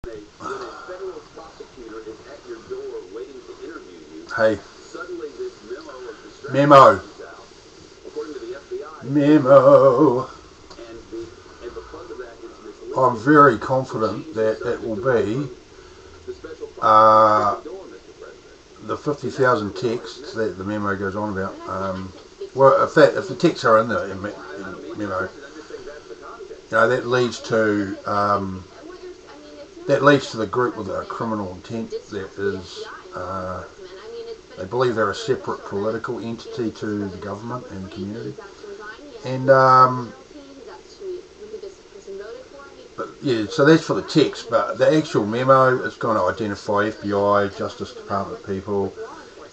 Hey, memo, memo. I'm very confident that it will be the 50,000 texts that the memo goes on about. Well, if the texts are in the memo, that leads to the group with a criminal intent that is. They believe they're a separate political entity to the government and the community, and but yeah, so that's for the text. But the actual memo is going to identify FBI, Justice Department people,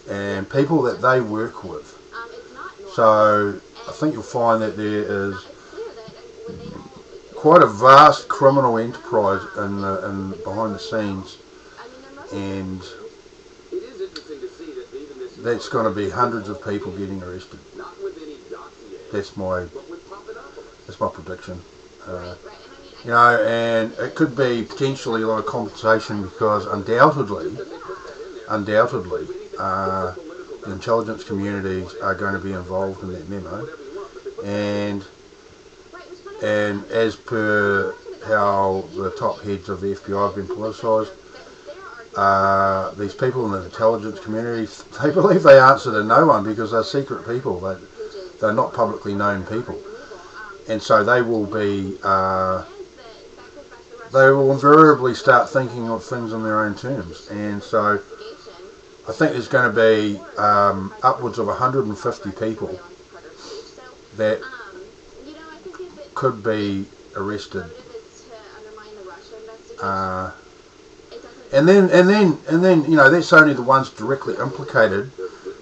and people that they work with. So I think you'll find that there is quite a vast criminal enterprise in behind the scenes, and that's going to be hundreds of people getting arrested. That's my prediction. And it could be potentially a lot of compensation because undoubtedly, the intelligence communities are going to be involved in that memo, and as per how the top heads of the FBI have been politicised, these people in the intelligence community, they believe they answer to no one because they're secret people. They're not publicly known people, and so they will be. They will invariably start thinking of things on their own terms, and so I think there's going to be upwards of 150 people that could be arrested. And then that's only the ones directly implicated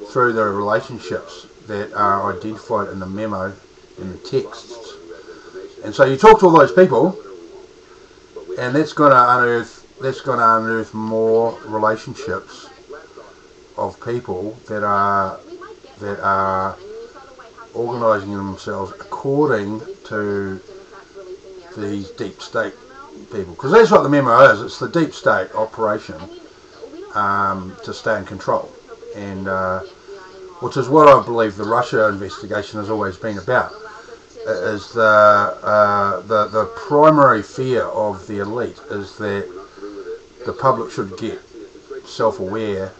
through the relationships that are identified in the memo, in the texts. And so you talk to all those people, and that's going to unearth more relationships of people that are organising themselves according to these deep state people, because that's what the memo is. It's the deep state operation to stay in control, and which is what I believe the Russia investigation has always been about. Is the primary fear of the elite is that the public should get self-aware,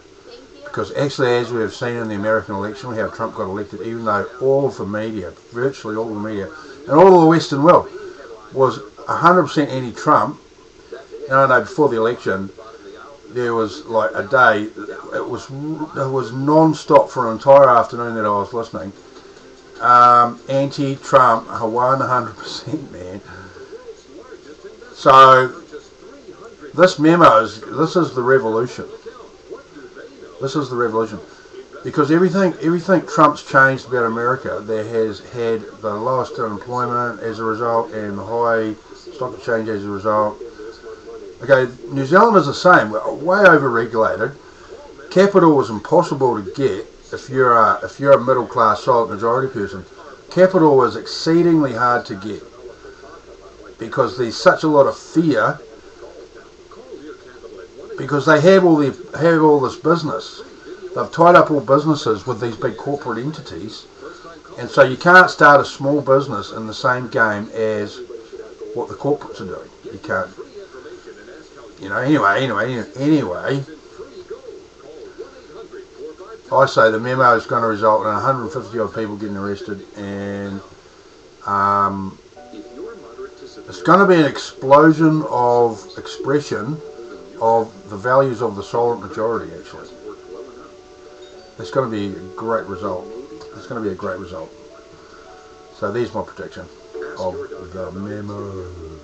because actually, as we have seen in the American election, how Trump got elected, even though all of the media, virtually all of the media, and all of the Western world was 100% anti-Trump. And I know before the election, there was like a day, it was non-stop for an entire afternoon that I was listening. Anti-Trump, 100%, man. So this memo is the revolution. This is the revolution, because everything Trump's changed about America, that has had the lowest unemployment as a result and the high stock exchange as a result. Okay, New Zealand is the same. We're way over-regulated. Capital was impossible to get if you're a middle-class silent majority person. Capital was exceedingly hard to get because there's such a lot of fear, because they have all this business. They've tied up all businesses with these big corporate entities, and so you can't start a small business in the same game as what the corporates are doing. You can't. Anyway, I say the memo is going to result in 150 odd people getting arrested, and it's going to be an explosion of expression of the values of the silent majority, actually. It's going to be a great result. So there's my prediction of the memo.